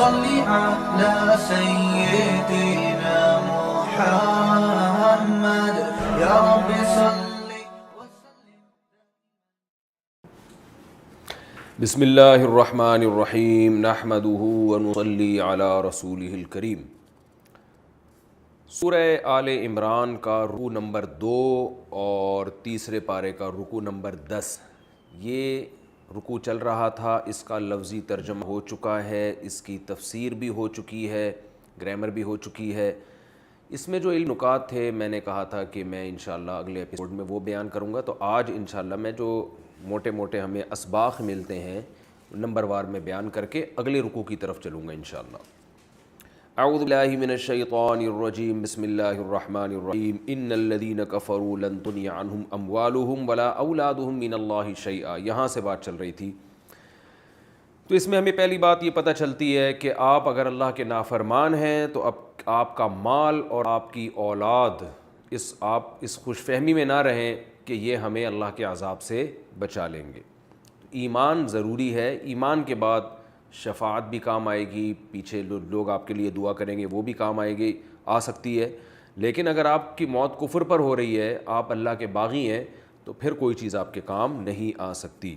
صل على سيدنا محمد يا رب صل. بسم اللہ الرحمن الرحیم نحمدہ ونصلی علی رسولہ الکریم. سورہ آل عمران کا رکوع نمبر 2 اور تیسرے پارے کا رکوع نمبر 10. یہ رکوع چل رہا تھا، اس کا لفظی ترجمہ ہو چکا ہے، اس کی تفسیر بھی ہو چکی ہے، گرامر بھی ہو چکی ہے. اس میں جو علم نکات تھے میں نے کہا تھا کہ میں انشاءاللہ اگلے ایپیسوڈ میں وہ بیان کروں گا. تو آج انشاءاللہ میں جو موٹے موٹے ہمیں اسباق ملتے ہیں نمبر وار میں بیان کر کے اگلے رکوع کی طرف چلوں گا انشاءاللہ. اعوذ باللہ من الشیطان الرجیم بسم اللہ الرحمن الرحیم. ان الذین کفروا لن تغنی عنہم اموالہم ولا اولادہم من اللہ شیئا. یہاں سے بات چل رہی تھی. تو اس میں ہمیں پہلی بات یہ پتہ چلتی ہے کہ آپ اگر اللہ کے نافرمان ہیں تو اب آپ کا مال اور آپ کی اولاد آپ اس خوش فہمی میں نہ رہیں کہ یہ ہمیں اللہ کے عذاب سے بچا لیں گے. ایمان ضروری ہے. ایمان کے بعد شفاعت بھی کام آئے گی، پیچھے لوگ آپ کے لیے دعا کریں گے وہ بھی کام آئے گی، آ سکتی ہے. لیکن اگر آپ کی موت کفر پر ہو رہی ہے، آپ اللہ کے باغی ہیں، تو پھر کوئی چیز آپ کے کام نہیں آ سکتی.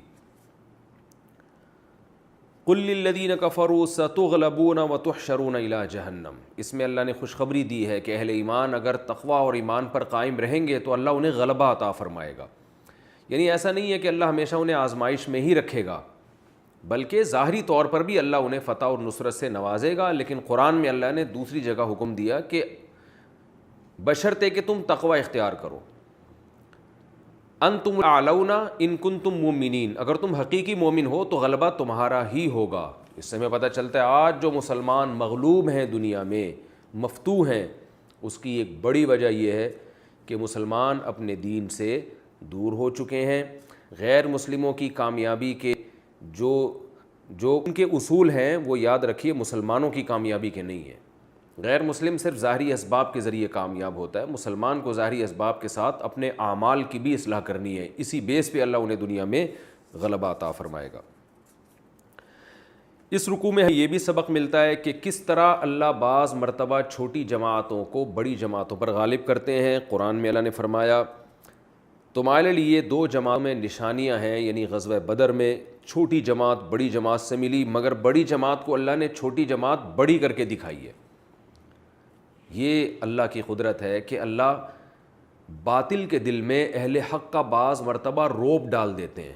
قل للذین کفروا ستغلبون وتحشرون الی جہنم. اس میں اللہ نے خوشخبری دی ہے کہ اہل ایمان اگر تقوی اور ایمان پر قائم رہیں گے تو اللہ انہیں غلبہ عطا فرمائے گا. یعنی ایسا نہیں ہے کہ اللہ ہمیشہ انہیں آزمائش میں ہی رکھے گا، بلکہ ظاہری طور پر بھی اللہ انہیں فتح اور نصرت سے نوازے گا. لیکن قرآن میں اللہ نے دوسری جگہ حکم دیا کہ بشرطے کہ تم تقوی اختیار کرو. انتم الاعلون ان کنتم مومنین. اگر تم حقیقی مومن ہو تو غلبہ تمہارا ہی ہوگا. اس سے ہمیں پتہ چلتا ہے آج جو مسلمان مغلوب ہیں دنیا میں، مفتوح ہیں، اس کی ایک بڑی وجہ یہ ہے کہ مسلمان اپنے دین سے دور ہو چکے ہیں. غیر مسلموں کی کامیابی کے جو ان کے اصول ہیں وہ یاد رکھیے مسلمانوں کی کامیابی کے نہیں ہیں. غیر مسلم صرف ظاہری اسباب کے ذریعے کامیاب ہوتا ہے. مسلمان کو ظاہری اسباب کے ساتھ اپنے اعمال کی بھی اصلاح کرنی ہے. اسی بیس پہ اللہ انہیں دنیا میں غلبہ عطا فرمائے گا. اس رکوع میں یہ بھی سبق ملتا ہے کہ کس طرح اللہ بعض مرتبہ چھوٹی جماعتوں کو بڑی جماعتوں پر غالب کرتے ہیں. قرآن میں اللہ نے فرمایا تمہارے لیے 2 جماعتوں میں نشانیاں ہیں. یعنی غزوہ بدر میں چھوٹی جماعت بڑی جماعت سے ملی، مگر بڑی جماعت کو اللہ نے چھوٹی جماعت بڑی کر کے دکھائی ہے. یہ اللہ کی قدرت ہے کہ اللہ باطل کے دل میں اہل حق کا بعض مرتبہ روب ڈال دیتے ہیں.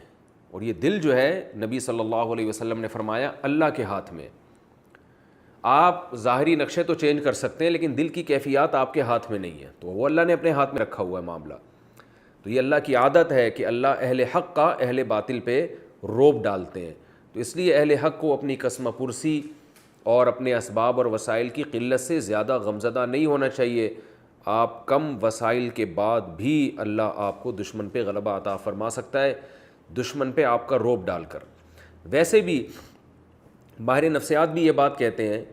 اور یہ دل جو ہے نبی صلی اللہ علیہ وسلم نے فرمایا اللہ کے ہاتھ میں. آپ ظاہری نقشے تو چینج کر سکتے ہیں لیکن دل کی کیفیات آپ کے ہاتھ میں نہیں ہے. تو وہ اللہ نے اپنے ہاتھ میں رکھا ہوا ہے معاملہ. تو یہ اللہ کی عادت ہے کہ اللہ اہل حق کا اہل باطل پہ روب ڈالتے ہیں. تو اس لیے اہل حق کو اپنی کسمہ پرسی اور اپنے اسباب اور وسائل کی قلت سے زیادہ غمزدہ نہیں ہونا چاہیے. آپ کم وسائل کے بعد بھی اللہ آپ کو دشمن پہ غلبہ عطا فرما سکتا ہے، دشمن پہ آپ کا روب ڈال کر. ویسے بھی ماہر نفسیات بھی یہ بات کہتے ہیں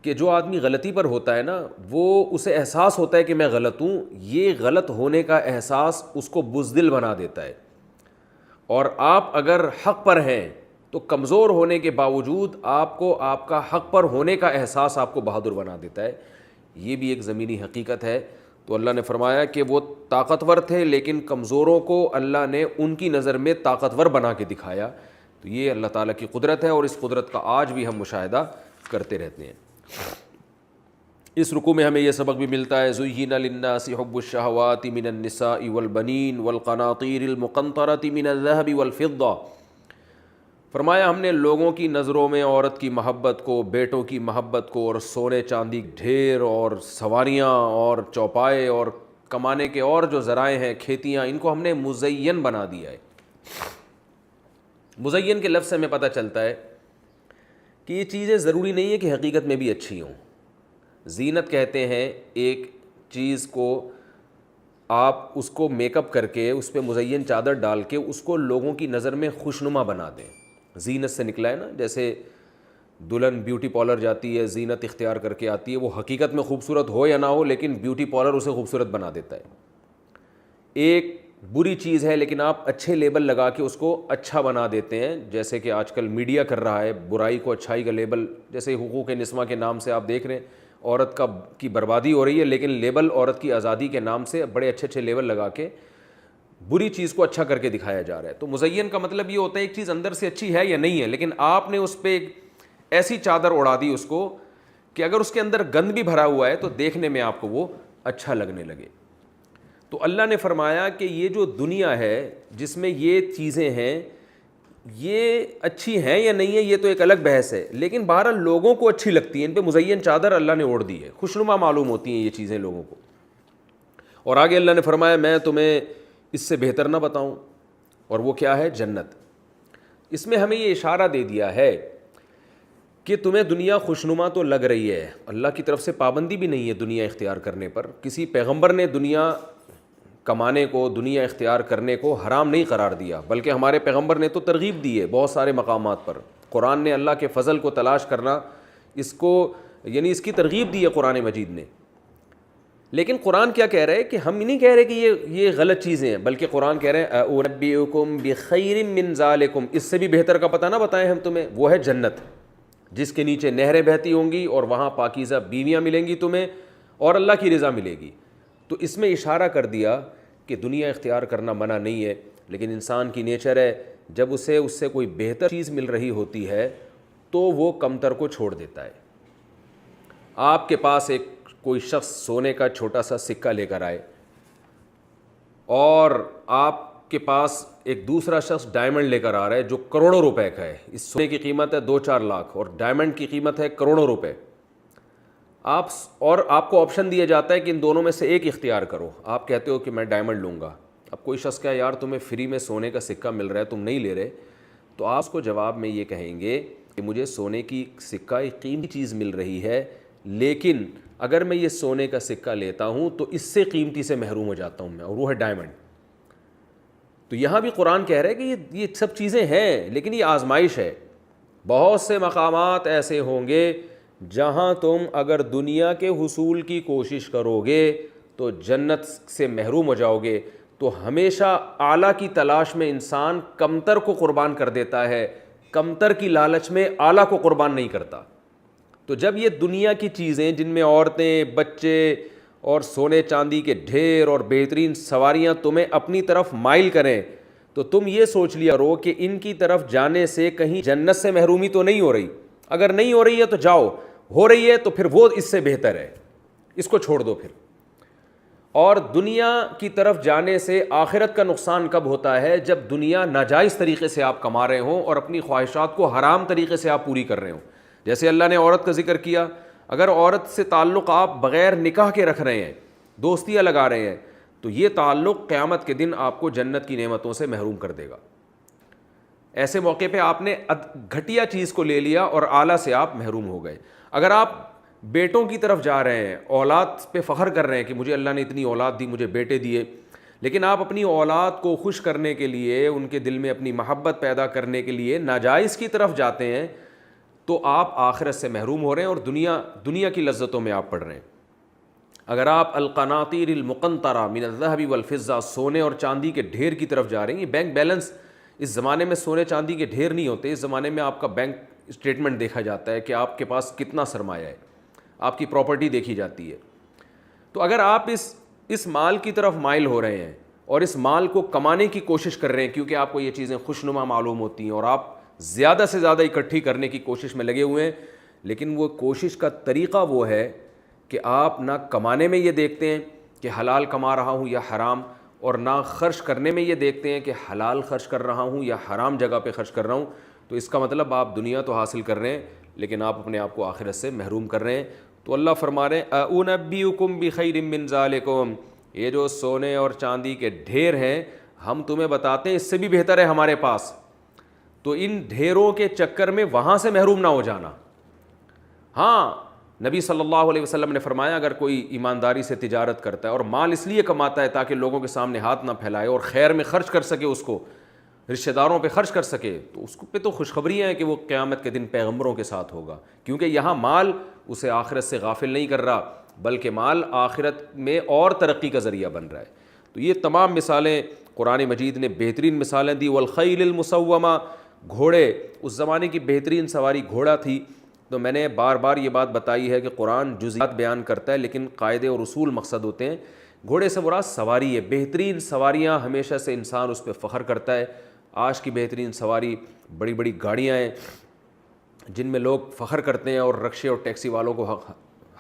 کہ جو آدمی غلطی پر ہوتا ہے نا، وہ اسے احساس ہوتا ہے کہ میں غلط ہوں. یہ غلط ہونے کا احساس اس کو بزدل بنا دیتا ہے. اور آپ اگر حق پر ہیں تو کمزور ہونے کے باوجود آپ کو آپ کا حق پر ہونے کا احساس آپ کو بہادر بنا دیتا ہے. یہ بھی ایک زمینی حقیقت ہے. تو اللہ نے فرمایا کہ وہ طاقتور تھے لیکن کمزوروں کو اللہ نے ان کی نظر میں طاقتور بنا کے دکھایا. تو یہ اللہ تعالیٰ کی قدرت ہے اور اس قدرت کا آج بھی ہم مشاہدہ کرتے رہتے ہیں. اس رکوع میں ہمیں یہ سبق بھی ملتا ہے زُيِّنَ لِلنَّاسِ حُبُّ الشَّهَوَاتِ مِنَ النِّسَاءِ وَالْبَنِينَ وَالْقَنَاطِيرِ الْمُقَنطَرَةِ مِنَ الذَّهَبِ وَالْفِضَّةِ. فرمایا ہم نے لوگوں کی نظروں میں عورت کی محبت کو، بیٹوں کی محبت کو، اور سونے چاندی ڈھیر اور سواریاں اور چوپائے اور کمانے کے اور جو ذرائع ہیں، کھیتیاں، ان کو ہم نے مزین بنا دیا ہے. مزین کے لفظ سے ہمیں پتہ چلتا ہے کہ یہ چیزیں ضروری نہیں ہے کہ حقیقت میں بھی اچھی ہوں. زینت کہتے ہیں ایک چیز کو آپ اس کو میک اپ کر کے اس پہ مزین چادر ڈال کے اس کو لوگوں کی نظر میں خوشنما بنا دیں. زینت سے نکلا ہے نا. جیسے دلہن بیوٹی پارلر جاتی ہے، زینت اختیار کر کے آتی ہے، وہ حقیقت میں خوبصورت ہو یا نہ ہو لیکن بیوٹی پارلر اسے خوبصورت بنا دیتا ہے. ایک بری چیز ہے لیکن آپ اچھے لیبل لگا کے اس کو اچھا بنا دیتے ہیں، جیسے کہ آج کل میڈیا کر رہا ہے، برائی کو اچھائی کا لیبل، جیسے حقوق نسواں کے نام سے آپ دیکھ رہے ہیں عورت کی بربادی ہو رہی ہے، لیکن لیبل عورت کی آزادی کے نام سے بڑے اچھے اچھے لیبل لگا کے بری چیز کو اچھا کر کے دکھایا جا رہا ہے۔ تو مزین کا مطلب یہ ہوتا ہے ایک چیز اندر سے اچھی ہے یا نہیں ہے، لیکن آپ نے اس پہ ایسی چادر اڑا دی اس کو کہ اگر اس کے اندر گند بھی بھرا ہوا ہے تو دیکھنے میں آپ کو وہ اچھا لگنے لگے۔ تو اللہ نے فرمایا کہ یہ جو دنیا ہے جس میں یہ چیزیں ہیں یہ اچھی ہیں یا نہیں ہے یہ تو ایک الگ بحث ہے، لیکن بہرحال لوگوں کو اچھی لگتی ہیں، ان پہ مزین چادر اللہ نے اوڑھ دی ہے، خوشنما معلوم ہوتی ہیں یہ چیزیں لوگوں کو۔ اور آگے اللہ نے فرمایا میں تمہیں اس سے بہتر نہ بتاؤں، اور وہ کیا ہے؟ جنت۔ اس میں ہمیں یہ اشارہ دے دیا ہے کہ تمہیں دنیا خوشنما تو لگ رہی ہے، اللہ کی طرف سے پابندی بھی نہیں ہے دنیا اختیار کرنے پر، کسی پیغمبر نے دنیا کمانے کو، دنیا اختیار کرنے کو حرام نہیں قرار دیا، بلکہ ہمارے پیغمبر نے تو ترغیب دی ہے بہت سارے مقامات پر۔ قرآن نے اللہ کے فضل کو تلاش کرنا، اس کو یعنی اس کی ترغیب دی ہے قرآن مجید نے۔ لیکن قرآن کیا کہہ رہا ہے کہ ہم نہیں کہہ رہے کہ یہ غلط چیزیں ہیں، بلکہ قرآن کہہ رہے ہیں اُنَبِّئُکُم بِخَیْرٍ مِّن ذَلِکُم، اس سے بھی بہتر کا پتہ نہ بتائیں ہم تمہیں، وہ ہے جنت جس کے نیچے نہریں بہتی ہوں گی اور وہاں پاکیزہ بیویاں ملیں گی تمہیں اور اللہ کی رضا ملے گی۔ تو اس میں اشارہ کر دیا کہ دنیا اختیار کرنا منع نہیں ہے، لیکن انسان کی نیچر ہے جب اس سے کوئی بہتر چیز مل رہی ہوتی ہے تو وہ کمتر کو چھوڑ دیتا ہے۔ آپ کے پاس کوئی شخص سونے کا چھوٹا سا سکہ لے کر آئے اور آپ کے پاس ایک دوسرا شخص ڈائمنڈ لے کر آ رہا ہے جو کروڑوں روپے کا ہے، اس سونے کی قیمت ہے 2-4 لاکھ اور ڈائمنڈ کی قیمت ہے کروڑوں روپے، آپ کو آپشن دیا جاتا ہے کہ ان دونوں میں سے ایک اختیار کرو، آپ کہتے ہو کہ میں ڈائمنڈ لوں گا۔ اب کوئی شخص کہے یار تمہیں فری میں سونے کا سکہ مل رہا ہے تم نہیں لے رہے، تو آپ اس کو جواب میں یہ کہیں گے کہ مجھے سونے کی سکہ ایک قیمتی چیز مل رہی ہے، لیکن اگر میں یہ سونے کا سکہ لیتا ہوں تو اس سے قیمتی سے محروم ہو جاتا ہوں میں، اور وہ ہے ڈائمنڈ۔ تو یہاں بھی قرآن کہہ رہا ہے کہ یہ سب چیزیں ہیں لیکن یہ آزمائش ہے۔ بہت سے مقامات ایسے ہوں گے جہاں تم اگر دنیا کے حصول کی کوشش کرو گے تو جنت سے محروم ہو جاؤ گے۔ تو ہمیشہ اعلیٰ کی تلاش میں انسان کمتر کو قربان کر دیتا ہے، کمتر کی لالچ میں اعلیٰ کو قربان نہیں کرتا۔ تو جب یہ دنیا کی چیزیں جن میں عورتیں، بچے اور سونے چاندی کے ڈھیر اور بہترین سواریاں تمہیں اپنی طرف مائل کریں تو تم یہ سوچ لیا کرو کہ ان کی طرف جانے سے کہیں جنت سے محرومی تو نہیں ہو رہی، اگر نہیں ہو رہی ہے تو جاؤ، ہو رہی ہے تو پھر وہ اس سے بہتر ہے، اس کو چھوڑ دو پھر۔ اور دنیا کی طرف جانے سے آخرت کا نقصان کب ہوتا ہے؟ جب دنیا ناجائز طریقے سے آپ کما رہے ہوں اور اپنی خواہشات کو حرام طریقے سے آپ پوری کر رہے ہوں۔ جیسے اللہ نے عورت کا ذکر کیا، اگر عورت سے تعلق آپ بغیر نکاح کے رکھ رہے ہیں، دوستیاں لگا رہے ہیں، تو یہ تعلق قیامت کے دن آپ کو جنت کی نعمتوں سے محروم کر دے گا۔ ایسے موقع پہ آپ نے گھٹیا چیز کو لے لیا اور اعلیٰ سے آپ محروم ہو گئے۔ اگر آپ بیٹوں کی طرف جا رہے ہیں، اولاد پہ فخر کر رہے ہیں کہ مجھے اللہ نے اتنی اولاد دی، مجھے بیٹے دیے، لیکن آپ اپنی اولاد کو خوش کرنے کے لیے، ان کے دل میں اپنی محبت پیدا کرنے کے لیے ناجائز کی طرف جاتے ہیں تو آپ آخرت سے محروم ہو رہے ہیں اور دنیا کی لذتوں میں آپ پڑ رہے ہیں۔ اگر آپ القناطیر المقنطرہ من الذهب والفضہ، سونے اور چاندی کے ڈھیر کی طرف جا رہے ہیں، یہ بینک بیلنس، اس زمانے میں سونے چاندی کے ڈھیر نہیں ہوتے، اس زمانے میں آپ کا بینک اسٹیٹمنٹ دیکھا جاتا ہے کہ آپ کے پاس کتنا سرمایہ ہے، آپ کی پراپرٹی دیکھی جاتی ہے۔ تو اگر آپ اس مال کی طرف مائل ہو رہے ہیں اور اس مال کو کمانے کی کوشش کر رہے ہیں کیونکہ آپ کو یہ چیزیں خوشنما معلوم ہوتی ہیں اور آپ زیادہ سے زیادہ اکٹھی کرنے کی کوشش میں لگے ہوئے ہیں، لیکن وہ کوشش کا طریقہ وہ ہے کہ آپ نہ کمانے میں یہ دیکھتے ہیں کہ حلال کما رہا ہوں یا حرام، اور نہ خرچ کرنے میں یہ دیکھتے ہیں کہ حلال خرچ کر رہا ہوں یا حرام جگہ پہ خرچ کر رہا ہوں، تو اس کا مطلب آپ دنیا تو حاصل کر رہے ہیں لیکن آپ اپنے آپ کو آخرت سے محروم کر رہے ہیں۔ تو اللہ فرما رہے ہیں اُنَبِّئُکُم بِخَیْرٍ مِّن ذَلِکُم، یہ جو سونے اور چاندی کے ڈھیر ہیں ہم تمہیں بتاتے ہیں اس سے بھی بہتر ہے ہمارے پاس، تو ان ڈھیروں کے چکر میں وہاں سے محروم نہ ہو جانا۔ ہاں، نبی صلی اللہ علیہ وسلم نے فرمایا اگر کوئی ایمانداری سے تجارت کرتا ہے اور مال اس لیے کماتا ہے تاکہ لوگوں کے سامنے ہاتھ نہ پھیلائے اور خیر میں خرچ کر سکے، اس کو رشتہ داروں پہ خرچ کر سکے، تو اس پہ تو خوشخبریاں ہیں کہ وہ قیامت کے دن پیغمبروں کے ساتھ ہوگا، کیونکہ یہاں مال اسے آخرت سے غافل نہیں کر رہا بلکہ مال آخرت میں اور ترقی کا ذریعہ بن رہا ہے۔ تو یہ تمام مثالیں قرآن مجید نے بہترین مثالیں دی. والخیل المسومہ، گھوڑے، اس زمانے کی بہترین سواری گھوڑا تھی. تو میں نے بار بار یہ بات بتائی ہے کہ قرآن جزئیات بیان کرتا ہے لیکن قاعدے اور اصول مقصد ہوتے ہیں. گھوڑے سے مراد سواری ہے، بہترین سواریاں ہمیشہ سے انسان اس پہ فخر کرتا ہے. آج کی بہترین سواری بڑی بڑی گاڑیاں ہیں جن میں لوگ فخر کرتے ہیں اور رکشے اور ٹیکسی والوں کو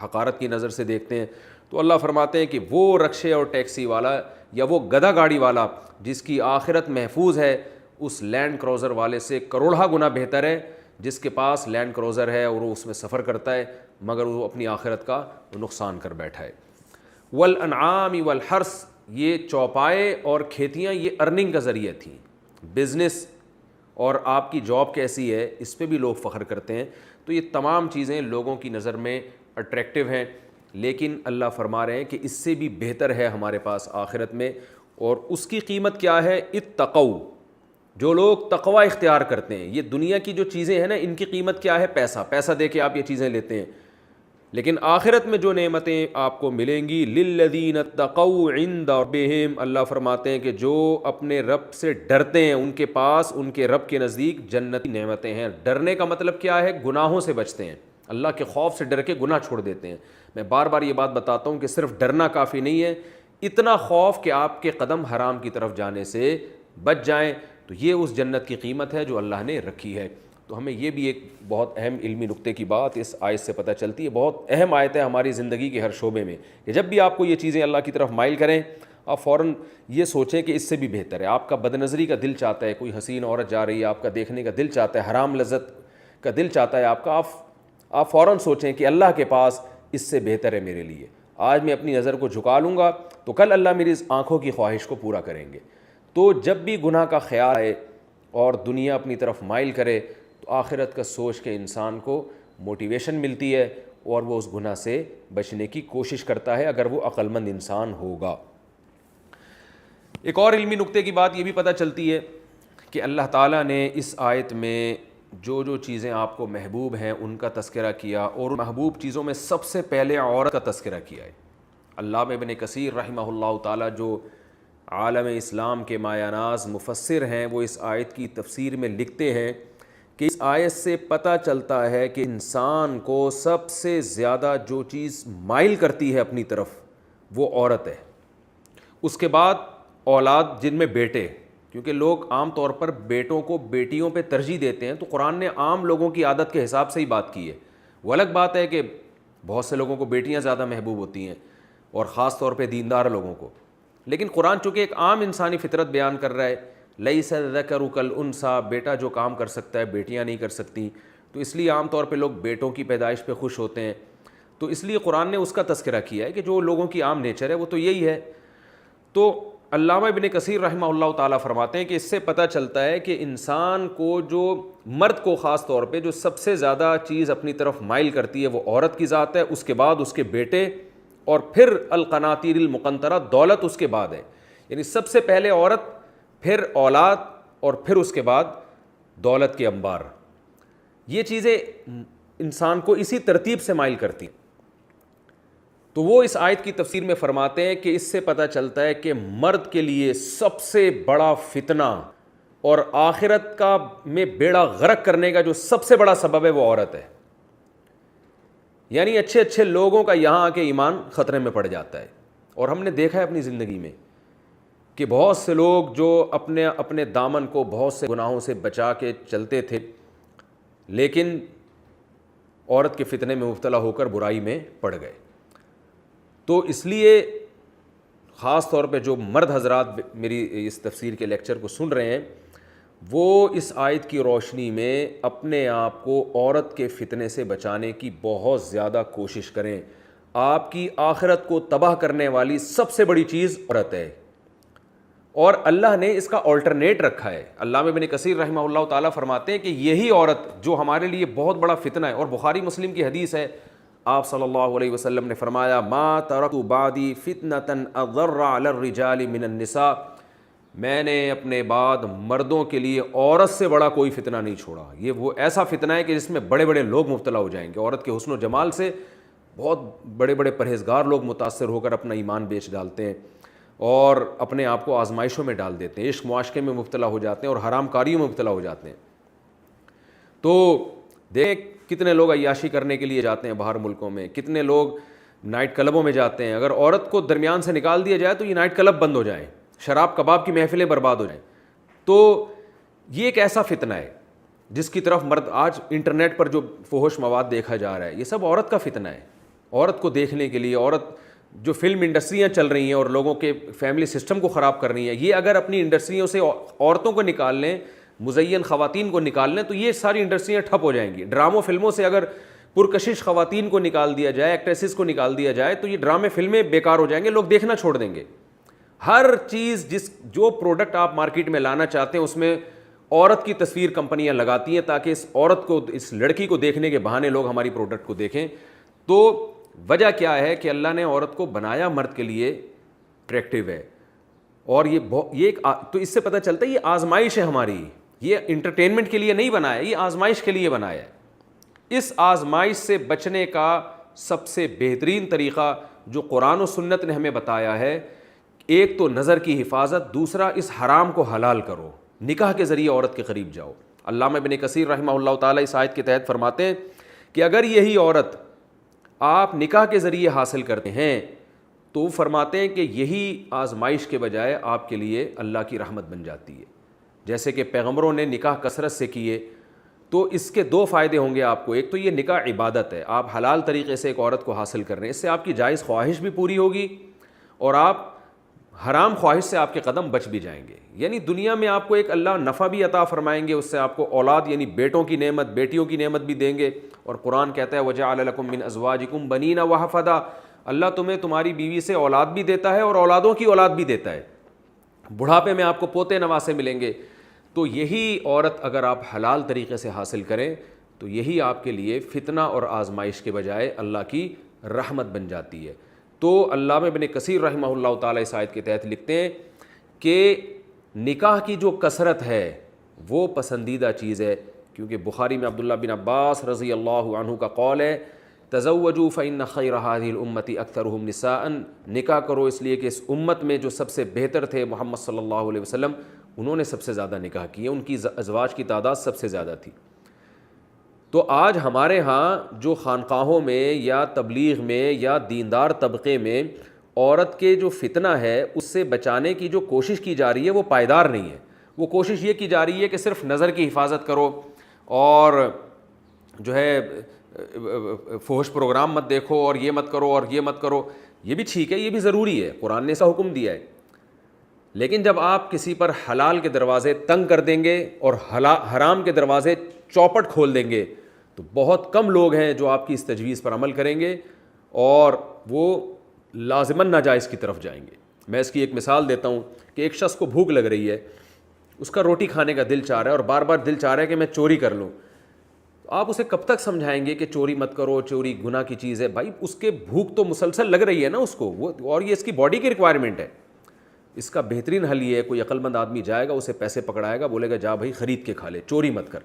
حقارت کی نظر سے دیکھتے ہیں. تو اللہ فرماتے ہیں کہ وہ رکشے اور ٹیکسی والا یا وہ گدھا گاڑی والا جس کی آخرت محفوظ ہے، اس لینڈ کروزر والے سے کروڑہ گنا بہتر ہے جس کے پاس لینڈ کروزر ہے اور وہ اس میں سفر کرتا ہے مگر وہ اپنی آخرت کا نقصان کر بیٹھا ہے. والانعام والحرث، یہ چوپائے اور کھیتیاں یہ ارننگ کا ذریعہ تھیں. بزنس اور آپ کی جاب کیسی ہے اس پہ بھی لوگ فخر کرتے ہیں. تو یہ تمام چیزیں لوگوں کی نظر میں اٹریکٹیو ہیں لیکن اللہ فرما رہے ہیں کہ اس سے بھی بہتر ہے ہمارے پاس آخرت میں. اور اس کی قیمت کیا ہے؟ اتقوا، جو لوگ تقوی اختیار کرتے ہیں. یہ دنیا کی جو چیزیں ہیں نا ان کی قیمت کیا ہے؟ پیسہ دے کے آپ یہ چیزیں لیتے ہیں. لیکن آخرت میں جو نعمتیں آپ کو ملیں گی، للذین اتقوا عند ربہم، اللہ فرماتے ہیں کہ جو اپنے رب سے ڈرتے ہیں ان کے پاس ان کے رب کے نزدیک جنتی نعمتیں ہیں. ڈرنے کا مطلب کیا ہے؟ گناہوں سے بچتے ہیں، اللہ کے خوف سے ڈر کے گناہ چھوڑ دیتے ہیں. میں بار بار یہ بات بتاتا ہوں کہ صرف ڈرنا کافی نہیں ہے، اتنا خوف کہ آپ کے قدم حرام کی طرف جانے سے بچ جائیں. تو یہ اس جنت کی قیمت ہے جو اللہ نے رکھی ہے. تو ہمیں یہ بھی ایک بہت اہم علمی نقطے کی بات اس آیت سے پتہ چلتی ہے. بہت اہم آیت ہے ہماری زندگی کے ہر شعبے میں کہ جب بھی آپ کو یہ چیزیں اللہ کی طرف مائل کریں آپ فوراً یہ سوچیں کہ اس سے بھی بہتر ہے. آپ کا بد نظری کا دل چاہتا ہے، کوئی حسین عورت جا رہی ہے آپ کا دیکھنے کا دل چاہتا ہے، حرام لذت کا دل چاہتا ہے آپ کا، آپ فوراً سوچیں کہ اللہ کے پاس اس سے بہتر ہے میرے لیے. آج میں اپنی نظر کو جھکا لوں گا تو کل اللہ میری اس آنکھوں کی خواہش کو پورا کریں گے. تو جب بھی گناہ کا خیال آئے اور دنیا اپنی طرف مائل کرے تو آخرت کا سوچ کے انسان کو موٹیویشن ملتی ہے اور وہ اس گناہ سے بچنے کی کوشش کرتا ہے اگر وہ عقل مند انسان ہوگا. ایک اور علمی نقطے کی بات یہ بھی پتہ چلتی ہے کہ اللہ تعالیٰ نے اس آیت میں جو چیزیں آپ کو محبوب ہیں ان کا تذکرہ کیا اور محبوب چیزوں میں سب سے پہلے عورت کا تذکرہ کیا ہے. علامہ ابن کثیر رحمہ اللہ تعالیٰ جو عالم اسلام کے مایہ ناز مفسر ہیں وہ اس آیت کی تفسیر میں لکھتے ہیں کہ اس آیت سے پتہ چلتا ہے کہ انسان کو سب سے زیادہ جو چیز مائل کرتی ہے اپنی طرف وہ عورت ہے. اس کے بعد اولاد جن میں بیٹے، کیونکہ لوگ عام طور پر بیٹوں کو بیٹیوں پہ ترجیح دیتے ہیں تو قرآن نے عام لوگوں کی عادت کے حساب سے ہی بات کی ہے. وہ الگ بات ہے کہ بہت سے لوگوں کو بیٹیاں زیادہ محبوب ہوتی ہیں اور خاص طور پہ دیندار لوگوں کو، لیکن قرآن چونکہ ایک عام انسانی فطرت بیان کر رہا ہے، لیس الذکر کالانثی، بیٹا جو کام کر سکتا ہے بیٹیاں نہیں کر سکتی، تو اس لیے عام طور پہ لوگ بیٹوں کی پیدائش پہ خوش ہوتے ہیں. تو اس لیے قرآن نے اس کا تذکرہ کیا ہے کہ جو لوگوں کی عام نیچر ہے وہ تو یہی ہے. تو علامہ ابن کثیر رحمہ اللہ تعالیٰ فرماتے ہیں کہ اس سے پتہ چلتا ہے کہ انسان کو جو مرد کو خاص طور پہ جو سب سے زیادہ چیز اپنی طرف مائل کرتی ہے وہ عورت کی ذات ہے، اس کے بعد اس کے بیٹے اور پھر القناطیر المقنطرہ، دولت اس کے بعد ہے. یعنی سب سے پہلے عورت، پھر اولاد اور پھر اس کے بعد دولت کے انبار. یہ چیزیں انسان کو اسی ترتیب سے مائل کرتی ہیں. تو وہ اس آیت کی تفسیر میں فرماتے ہیں کہ اس سے پتہ چلتا ہے کہ مرد کے لیے سب سے بڑا فتنہ اور آخرت کا میں بیڑا غرق کرنے کا جو سب سے بڑا سبب ہے وہ عورت ہے. یعنی اچھے لوگوں کا یہاں آ کے ایمان خطرے میں پڑ جاتا ہے. اور ہم نے دیکھا ہے اپنی زندگی میں کہ بہت سے لوگ جو اپنے دامن کو بہت سے گناہوں سے بچا کے چلتے تھے لیکن عورت کے فتنے میں مبتلا ہو کر برائی میں پڑ گئے. تو اس لیے خاص طور پہ جو مرد حضرات میری اس تفسیر کے لیکچر کو سن رہے ہیں وہ اس آیت کی روشنی میں اپنے آپ کو عورت کے فتنے سے بچانے کی بہت زیادہ کوشش کریں. آپ کی آخرت کو تباہ کرنے والی سب سے بڑی چیز عورت ہے اور اللہ نے اس کا آلٹرنیٹ رکھا ہے. علامہ ابن کثیر رحمہ اللہ تعالیٰ فرماتے ہیں کہ یہی عورت جو ہمارے لیے بہت بڑا فتنہ ہے، اور بخاری مسلم کی حدیث ہے، آپ صلی اللہ علیہ وسلم نے فرمایا ما ترکت بعدی فتنۃ اضر علی الرجال من النساء، میں نے اپنے بعد مردوں کے لیے عورت سے بڑا کوئی فتنہ نہیں چھوڑا. یہ وہ ایسا فتنہ ہے کہ جس میں بڑے بڑے لوگ مبتلا ہو جائیں گے. عورت کے حسن و جمال سے بہت بڑے بڑے پرہیزگار لوگ متاثر ہو کر اپنا ایمان بیچ ڈالتے ہیں. اور اپنے آپ کو آزمائشوں میں ڈال دیتے ہیں, عشق معاشقے میں مبتلا ہو جاتے ہیں اور حرام کاریوں میں مبتلا ہو جاتے ہیں. تو دیکھ کتنے لوگ عیاشی کرنے کے لیے جاتے ہیں باہر ملکوں میں, کتنے لوگ نائٹ کلبوں میں جاتے ہیں. اگر عورت کو درمیان سے نکال دیا جائے تو یہ نائٹ کلب بند ہو جائیں, شراب کباب کی محفلیں برباد ہو جائیں. تو یہ ایک ایسا فتنہ ہے جس کی طرف مرد, آج انٹرنیٹ پر جو فحش مواد دیکھا جا رہا ہے, یہ سب عورت کا فتنہ ہے. عورت کو دیکھنے کے لیے, عورت جو فلم انڈسٹریاں چل رہی ہیں اور لوگوں کے فیملی سسٹم کو خراب کر رہی ہیں, یہ اگر اپنی انڈسٹریوں سے عورتوں کو نکال لیں, مزین خواتین کو نکال لیں, تو یہ ساری انڈسٹریاں ٹھپ ہو جائیں گی. ڈراموں فلموں سے اگر پرکشش خواتین کو نکال دیا جائے, ایکٹریسز کو نکال دیا جائے, تو یہ ڈرامے فلمیں بیکار ہو جائیں گے, لوگ دیکھنا چھوڑ دیں گے. ہر چیز جو پروڈکٹ آپ مارکیٹ میں لانا چاہتے ہیں اس میں عورت کی تصویر کمپنیاں لگاتی ہیں تاکہ اس عورت کو, اس لڑکی کو دیکھنے کے بہانے لوگ ہماری پروڈکٹ کو دیکھیں. تو وجہ کیا ہے کہ اللہ نے عورت کو بنایا مرد کے لیے اٹریکٹیو ہے, اور یہ تو اس سے پتہ چلتا ہے یہ آزمائش ہے ہماری, یہ انٹرٹینمنٹ کے لیے نہیں بنایا, یہ آزمائش کے لیے بنایا ہے. اس آزمائش سے بچنے کا سب سے بہترین طریقہ جو قرآن و سنت نے ہمیں بتایا ہے, ایک تو نظر کی حفاظت, دوسرا اس حرام کو حلال کرو, نکاح کے ذریعے عورت کے قریب جاؤ. علامہ ابن کثیر رحمہ اللہ تعالیٰ اس آیت کے تحت فرماتے ہیں کہ اگر یہی عورت آپ نکاح کے ذریعے حاصل کرتے ہیں تو فرماتے ہیں کہ یہی آزمائش کے بجائے آپ کے لیے اللہ کی رحمت بن جاتی ہے. جیسے کہ پیغمبروں نے نکاح کثرت سے کیے تو اس کے دو فائدے ہوں گے آپ کو. ایک تو یہ نکاح عبادت ہے, آپ حلال طریقے سے ایک عورت کو حاصل کر رہے ہیں, اس سے آپ کی جائز خواہش بھی پوری ہوگی اور آپ حرام خواہش سے آپ کے قدم بچ بھی جائیں گے. یعنی دنیا میں آپ کو ایک اللہ نفع بھی عطا فرمائیں گے, اس سے آپ کو اولاد یعنی بیٹوں کی نعمت, بیٹیوں کی نعمت بھی دیں گے. اور قرآن کہتا ہے وَجَعَلَ لَكُم مِّنْ أَزْوَاجِكُمْ بَنِينَ وَحَفَدًا, اللہ تمہیں تمہاری بیوی سے اولاد بھی دیتا ہے اور اولادوں کی اولاد بھی دیتا ہے, بڑھاپے میں آپ کو پوتے نواسے ملیں گے. تو یہی عورت اگر آپ حلال طریقے سے حاصل کریں تو یہی آپ کے لیے فتنہ اور آزمائش کے بجائے اللہ کی رحمت بن جاتی ہے. تو علامہ ابن کثیر رحمہ اللہ تعالیٰ اس آیت کے تحت لکھتے ہیں کہ نکاح کی جو کثرت ہے وہ پسندیدہ چیز ہے, کیونکہ بخاری میں عبداللہ بن عباس رضی اللہ عنہ کا قول ہے تزوجوا فإن خیر هذه الامة اکثرهم نساء, نکاح کرو اس لیے کہ اس امت میں جو سب سے بہتر تھے محمد صلی اللہ علیہ وسلم, انہوں نے سب سے زیادہ نکاح کیے, ان کی ازواج کی تعداد سب سے زیادہ تھی. تو آج ہمارے ہاں جو خانقاہوں میں یا تبلیغ میں یا دیندار طبقے میں عورت کے جو فتنہ ہے اس سے بچانے کی جو کوشش کی جا رہی ہے وہ پائیدار نہیں ہے. وہ کوشش یہ کی جا رہی ہے کہ صرف نظر کی حفاظت کرو اور جو ہے فحش پروگرام مت دیکھو اور یہ مت کرو اور یہ مت کرو. یہ بھی ٹھیک ہے, یہ بھی ضروری ہے, قرآن نے ایسا حکم دیا ہے, لیکن جب آپ کسی پر حلال کے دروازے تنگ کر دیں گے اور حرام کے دروازے چوپٹ کھول دیں گے تو بہت کم لوگ ہیں جو آپ کی اس تجویز پر عمل کریں گے اور وہ لازماً ناجائز کی طرف جائیں گے. میں اس کی ایک مثال دیتا ہوں کہ ایک شخص کو بھوک لگ رہی ہے, اس کا روٹی کھانے کا دل چاہ رہا ہے اور بار بار دل چاہ رہا ہے کہ میں چوری کر لوں. آپ اسے کب تک سمجھائیں گے کہ چوری مت کرو, چوری گناہ کی چیز ہے؟ بھائی اس کے بھوک تو مسلسل لگ رہی ہے نا اس کو, وہ اور یہ اس کی باڈی کی ریکوائرمنٹ ہے. اس کا بہترین حل یہ ہے, کوئی عقل مند آدمی جائے گا, اسے پیسے پکڑائے گا, بولے گا جا بھائی خرید کے کھا لے, چوری مت کر.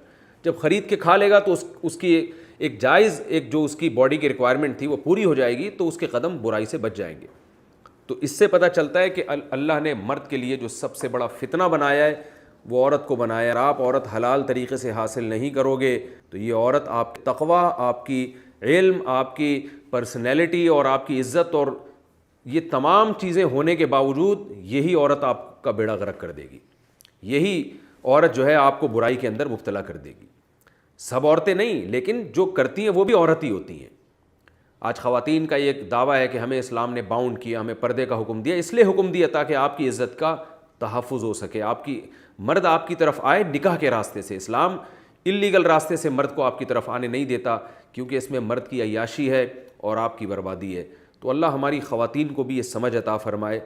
جب خرید کے کھا لے گا تو اس کی ایک جائز, ایک جو اس کی باڈی کی ریکوائرمنٹ تھی وہ پوری ہو جائے گی, تو اس کے قدم برائی سے بچ جائیں گے. تو اس سے پتہ چلتا ہے کہ اللہ نے مرد کے لیے جو سب سے بڑا فتنہ بنایا ہے وہ عورت کو بنایا. اور آپ عورت حلال طریقے سے حاصل نہیں کرو گے تو یہ عورت آپ کی تقویٰ, آپ کی علم, آپ کی پرسنالٹی اور آپ کی عزت اور یہ تمام چیزیں ہونے کے باوجود یہی عورت آپ کا بیڑا غرق کر دے گی. یہی عورت جو ہے آپ کو برائی کے اندر مبتلا کر دے گی. سب عورتیں نہیں, لیکن جو کرتی ہیں وہ بھی عورت ہی ہوتی ہیں. آج خواتین کا یہ دعویٰ ہے کہ ہمیں اسلام نے باؤنڈ کیا, ہمیں پردے کا حکم دیا. اس لیے حکم دیا تاکہ آپ کی عزت کا تحفظ ہو سکے, آپ کی مرد آپ کی طرف آئے نکاح کے راستے سے. اسلام اللیگل راستے سے مرد کو آپ کی طرف آنے نہیں دیتا, کیونکہ اس میں مرد کی عیاشی ہے اور آپ کی بربادی ہے. تو اللہ ہماری خواتین کو بھی یہ سمجھ عطا فرمائے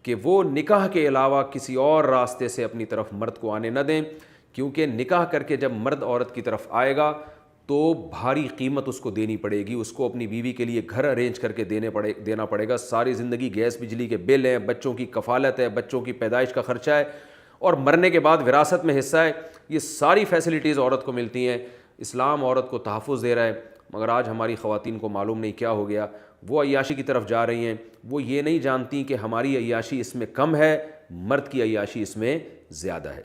کہ وہ نکاح کے علاوہ کسی اور راستے سے اپنی طرف مرد کو آنے نہ دیں, کیونکہ نکاح کر کے جب مرد عورت کی طرف آئے گا تو بھاری قیمت اس کو دینی پڑے گی. اس کو اپنی بیوی کے لیے گھر ارینج کر کے دینا پڑے گا. ساری زندگی گیس بجلی کے بل ہیں, بچوں کی کفالت ہے, بچوں کی پیدائش کا خرچہ ہے اور مرنے کے بعد وراثت میں حصہ ہے. یہ ساری فیسلٹیز عورت کو ملتی ہیں. اسلام عورت کو تحفظ دے رہا ہے. مگر آج ہماری خواتین کو معلوم نہیں کیا ہو گیا، وہ عیاشی کی طرف جا رہی ہیں، وہ یہ نہیں جانتی کہ ہماری عیاشی اس میں کم ہے، مرد کی عیاشی اس میں زیادہ ہے۔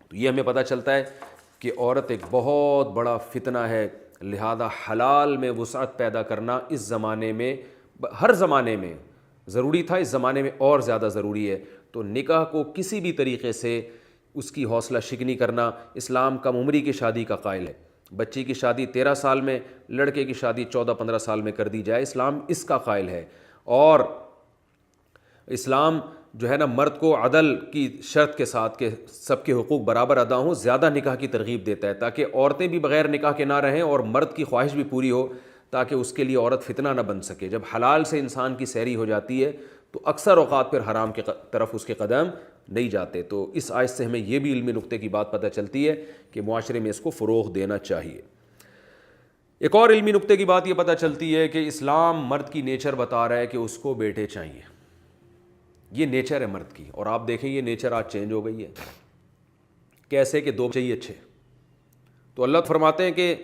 تو یہ ہمیں پتہ چلتا ہے کہ عورت ایک بہت بڑا فتنہ ہے، لہذا حلال میں وسعت پیدا کرنا اس زمانے میں، ہر زمانے میں ضروری تھا، اس زمانے میں اور زیادہ ضروری ہے۔ تو نکاح کو کسی بھی طریقے سے اس کی حوصلہ شکنی کرنا، اسلام کم عمری کی شادی کا قائل ہے۔ بچی کی شادی 13 سال میں، لڑکے کی شادی 14-15 سال میں کر دی جائے، اسلام اس کا قائل ہے۔ اور اسلام جو ہے نا مرد کو عدل کی شرط کے ساتھ کہ سب کے حقوق برابر ادا ہوں، زیادہ نکاح کی ترغیب دیتا ہے تاکہ عورتیں بھی بغیر نکاح کے نہ رہیں اور مرد کی خواہش بھی پوری ہو، تاکہ اس کے لیے عورت فتنہ نہ بن سکے۔ جب حلال سے انسان کی سیری ہو جاتی ہے تو اکثر اوقات پھر حرام کے طرف اس کے قدم نہیں جاتے۔ تو اس آیت سے ہمیں یہ بھی علمی نقطے کی بات پتہ چلتی ہے کہ معاشرے میں اس کو فروغ دینا چاہیے۔ ایک اور علمی نقطے کی بات یہ پتہ چلتی ہے کہ اسلام مرد کی نیچر بتا رہا ہے کہ اس کو بیٹے چاہیے، یہ نیچر ہے مرد کی، اور آپ دیکھیں یہ نیچر آج چینج ہو گئی ہے۔ کیسے کہ 2 چاہیے اچھے، تو اللہ فرماتے ہیں کہ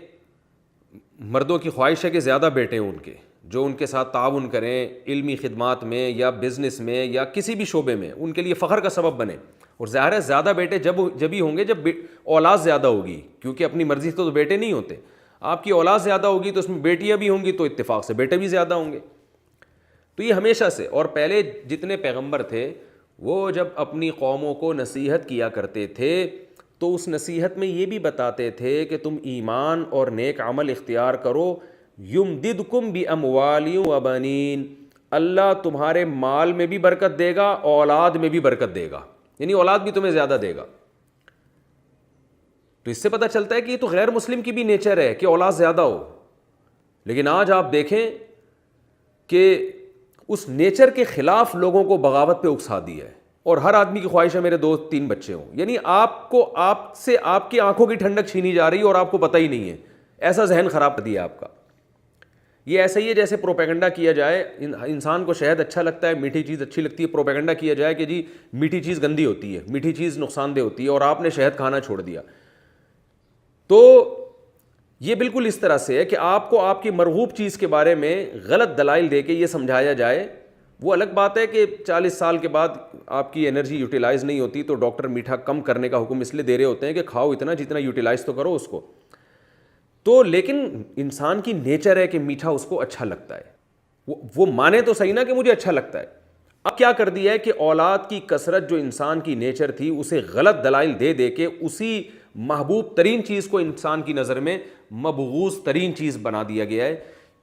مردوں کی خواہش ہے کہ زیادہ بیٹے ہوں ان کے، جو ان کے ساتھ تعاون کریں علمی خدمات میں یا بزنس میں یا کسی بھی شعبے میں، ان کے لیے فخر کا سبب بنے۔ اور ظاہر ہے زیادہ بیٹے جب ہی ہوں گے جب اولاد زیادہ ہوگی، کیونکہ اپنی مرضی سے تو بیٹے نہیں ہوتے۔ آپ کی اولاد زیادہ ہوگی تو اس میں بیٹیاں بھی ہوں گی تو اتفاق سے بیٹے بھی زیادہ ہوں گے۔ تو یہ ہمیشہ سے، اور پہلے جتنے پیغمبر تھے وہ جب اپنی قوموں کو نصیحت کیا کرتے تھے تو اس نصیحت میں یہ بھی بتاتے تھے کہ تم ایمان اور نیک عمل اختیار کرو، یمددکم باموال وبنین، اللہ تمہارے مال میں بھی برکت دے گا، اولاد میں بھی برکت دے گا، یعنی اولاد بھی تمہیں زیادہ دے گا۔ تو اس سے پتہ چلتا ہے کہ یہ تو غیر مسلم کی بھی نیچر ہے کہ اولاد زیادہ ہو، لیکن آج آپ دیکھیں کہ اس نیچر کے خلاف لوگوں کو بغاوت پہ اکسا دیا ہے، اور ہر آدمی کی خواہش ہے میرے 2-3 بچے ہوں، یعنی آپ سے آپ کی آنکھوں کی ٹھنڈک چھینی جا رہی ہے اور آپ کو پتہ ہی نہیں ہے، ایسا ذہن خراب کر دیا آپ کا۔ یہ ایسا ہی ہے جیسے پروپیگنڈا کیا جائے، انسان کو شہد اچھا لگتا ہے، میٹھی چیز اچھی لگتی ہے، پروپیگنڈا کیا جائے کہ جی میٹھی چیز گندی ہوتی ہے، میٹھی چیز نقصان دہ ہوتی ہے، اور آپ نے شہد کھانا چھوڑ دیا۔ تو یہ بالکل اس طرح سے ہے کہ آپ کو آپ کی مرغوب چیز کے بارے میں غلط دلائل دے کے یہ سمجھایا جائے۔ وہ الگ بات ہے کہ 40 سال کے بعد آپ کی انرجی یوٹیلائز نہیں ہوتی تو ڈاکٹر میٹھا کم کرنے کا حکم اس لیے دے رہے ہوتے ہیں کہ کھاؤ اتنا جتنا یوٹیلائز تو کرو اس کو۔ تو لیکن انسان کی نیچر ہے کہ میٹھا اس کو اچھا لگتا ہے، وہ مانے تو صحیح نا کہ مجھے اچھا لگتا ہے۔ اب کیا کر دیا ہے کہ اولاد کی کثرت جو انسان کی نیچر تھی اسے غلط دلائل دے دے کے اسی محبوب ترین چیز کو انسان کی نظر میں مبغوض ترین چیز بنا دیا گیا ہے۔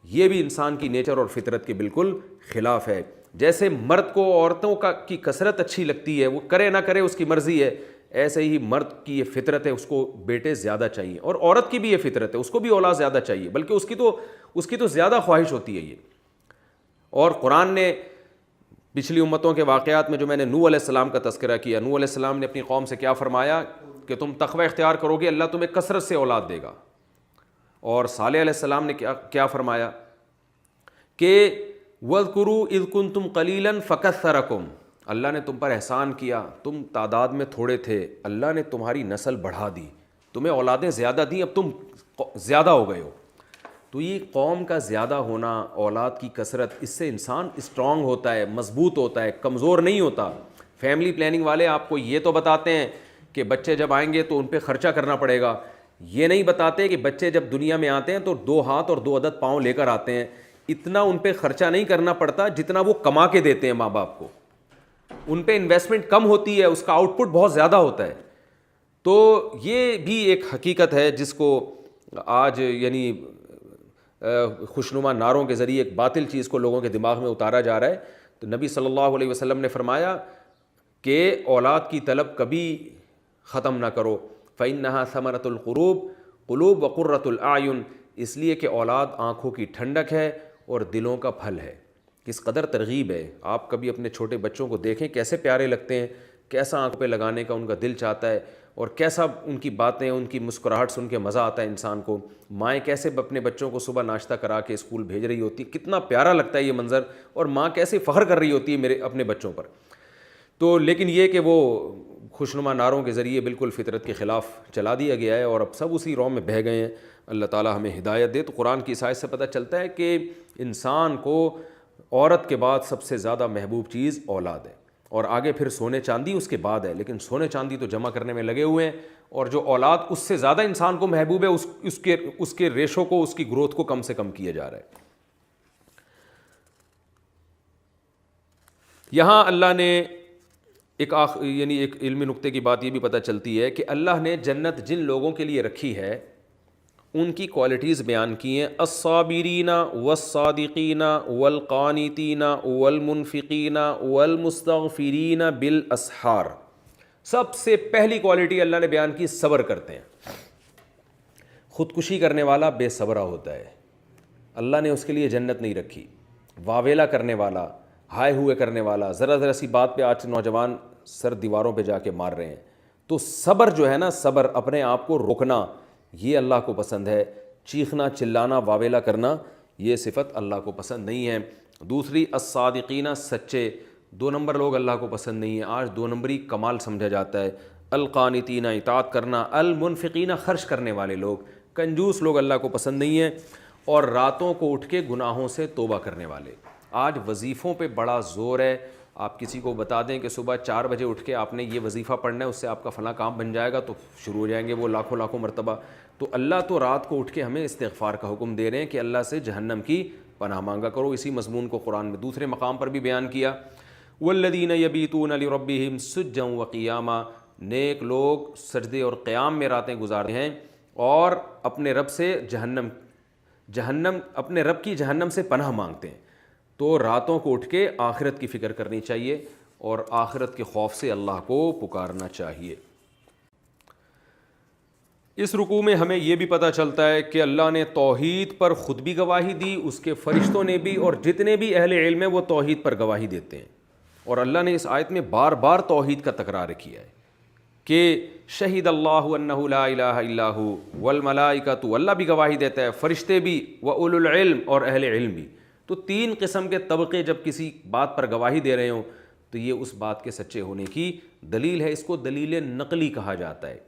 یہ بھی انسان کی نیچر اور فطرت کے بالکل خلاف ہے۔ جیسے مرد کو عورتوں کی کثرت اچھی لگتی ہے، وہ کرے نہ کرے اس کی مرضی ہے، ایسے ہی مرد کی یہ فطرت ہے، اس کو بیٹے زیادہ چاہیے، اور عورت کی بھی یہ فطرت ہے، اس کو بھی اولاد زیادہ چاہیے، بلکہ اس کی تو زیادہ خواہش ہوتی ہے یہ۔ اور قرآن نے پچھلی امتوں کے واقعات میں جو میں نے نوح علیہ السلام کا تذکرہ کیا، نوح علیہ السلام نے اپنی قوم سے کیا فرمایا کہ تم تقوی اختیار کرو گے اللہ تمہیں کثرت سے اولاد دے گا۔ اور صالح علیہ السلام نے کیا فرمایا کہ وَاذْكُرُوا إِذْ كُنْتُمْ قَلِيلًا فَكَثَّرَكُمْ، اللہ نے تم پر احسان کیا، تم تعداد میں تھوڑے تھے، اللہ نے تمہاری نسل بڑھا دی، تمہیں اولادیں زیادہ دیں، اب تم زیادہ ہو گئے ہو۔ تو یہ قوم کا زیادہ ہونا، اولاد کی کثرت، اس سے انسان اسٹرانگ ہوتا ہے، مضبوط ہوتا ہے، کمزور نہیں ہوتا۔ فیملی پلاننگ والے آپ کو یہ تو بتاتے ہیں کہ بچے جب آئیں گے تو ان پہ خرچہ کرنا پڑے گا، یہ نہیں بتاتے کہ بچے جب دنیا میں آتے ہیں تو 2 ہاتھ اور 2 عدد پاؤں لے کر آتے ہیں، اتنا ان پہ خرچہ نہیں کرنا پڑتا جتنا وہ کما کے دیتے ہیں ماں باپ کو، ان پہ انویسٹمنٹ کم ہوتی ہے، اس کا آؤٹ پٹ بہت زیادہ ہوتا ہے۔ تو یہ بھی ایک حقیقت ہے جس کو آج یعنی خوشنما نعروں کے ذریعے ایک باطل چیز کو لوگوں کے دماغ میں اتارا جا رہا ہے۔ تو نبی صلی اللہ علیہ وسلم نے فرمایا کہ اولاد کی طلب کبھی ختم نہ کرو، فَإِنَّهَا ثَمَرَةُ الْقُلُوبِ، قلوب وقرۃ الْأَعْيُنِ، اس لیے کہ اولاد آنکھوں کی ٹھنڈک ہے اور دلوں کا پھل ہے۔ کس قدر ترغیب ہے، آپ کبھی اپنے چھوٹے بچوں کو دیکھیں کیسے پیارے لگتے ہیں، کیسا آنکھ پہ لگانے کا ان کا دل چاہتا ہے، اور کیسا ان کی باتیں، ان کی مسکراہٹ سن کے مزہ آتا ہے انسان کو۔ مائیں کیسے اپنے بچوں کو صبح ناشتہ کرا کے اسکول بھیج رہی ہوتی، کتنا پیارا لگتا ہے یہ منظر، اور ماں کیسے فخر کر رہی ہوتی ہے اپنے بچوں پر۔ تو لیکن یہ کہ وہ خوشنما نعروں کے ذریعے بالکل فطرت کے خلاف چلا دیا گیا ہے اور اب سب اسی رو میں بہہ گئے ہیں۔ اللہ تعالیٰ ہمیں ہدایت دے۔ تو قرآن کی اس آیت سے پتہ چلتا ہے کہ انسان کو عورت کے بعد سب سے زیادہ محبوب چیز اولاد ہے، اور آگے پھر سونے چاندی اس کے بعد ہے، لیکن سونے چاندی تو جمع کرنے میں لگے ہوئے ہیں، اور جو اولاد اس سے زیادہ انسان کو محبوب ہے اس کے ریشو کو، اس کی گروتھ کو کم سے کم کیا جا رہا ہے۔ یہاں اللہ نے ایک علمی نقطے کی بات یہ بھی پتہ چلتی ہے کہ اللہ نے جنت جن لوگوں کے لیے رکھی ہے ان کی کوالٹیز بیان کی ہیں، الصابرین والصادقین والقانتین والمنفقین والمستغفرین بالاسحار۔ سب سے پہلی کوالٹی اللہ نے بیان کی، صبر کرتے ہیں۔ خودکشی کرنے والا بے صبرہ ہوتا ہے، اللہ نے اس کے لیے جنت نہیں رکھی۔ واویلا کرنے والا، ہائے ہوئے کرنے والا، ذرا سی بات پہ آج نوجوان سر دیواروں پہ جا کے مار رہے ہیں۔ تو صبر جو ہے نا، صبر، اپنے آپ کو روکنا، یہ اللہ کو پسند ہے۔ چیخنا، چلانا، واویلا کرنا، یہ صفت اللہ کو پسند نہیں ہے۔ دوسری الصادقین، سچے، 2 نمبر لوگ اللہ کو پسند نہیں ہیں، آج 2 نمبری کمال سمجھا جاتا ہے۔ القانتین، اطاعت کرنا۔ المنفقین، خرچ کرنے والے لوگ، کنجوس لوگ اللہ کو پسند نہیں ہیں۔ اور راتوں کو اٹھ کے گناہوں سے توبہ کرنے والے۔ آج وظیفوں پہ بڑا زور ہے، آپ کسی کو بتا دیں کہ صبح 4 بجے اٹھ کے آپ نے یہ وظیفہ پڑھنا ہے، اس سے آپ کا فلاں کام بن جائے گا، تو شروع ہو جائیں گے وہ لاکھوں مرتبہ۔ تو اللہ تو رات کو اٹھ کے ہمیں استغفار کا حکم دے رہے ہیں کہ اللہ سے جہنم کی پناہ مانگا کرو۔ اسی مضمون کو قرآن میں دوسرے مقام پر بھی بیان کیا، والذین یبیتون لربہم سجدا وقیاما، نیک لوگ سجدے اور قیام میں راتیں گزارتے ہیں اور اپنے رب سے اپنے رب کی جہنم سے پناہ مانگتے ہیں۔ تو راتوں کو اٹھ کے آخرت کی فکر کرنی چاہیے اور آخرت کے خوف سے اللہ کو پکارنا چاہیے۔ اس رکوع میں ہمیں یہ بھی پتہ چلتا ہے کہ اللہ نے توحید پر خود بھی گواہی دی، اس کے فرشتوں نے بھی، اور جتنے بھی اہل علم ہیں وہ توحید پر گواہی دیتے ہیں۔ اور اللہ نے اس آیت میں بار بار توحید کا تکرار کیا ہے کہ شہید اللہ انہ لا الہ الا ھو والملائکۃ، اللہ بھی گواہی دیتا ہے، فرشتے بھی، واولو العلم، اور اہل علم بھی۔ تو 3 قسم کے طبقے جب کسی بات پر گواہی دے رہے ہوں تو یہ اس بات کے سچے ہونے کی دلیل ہے۔ اس کو دلیل نقلی کہا جاتا ہے۔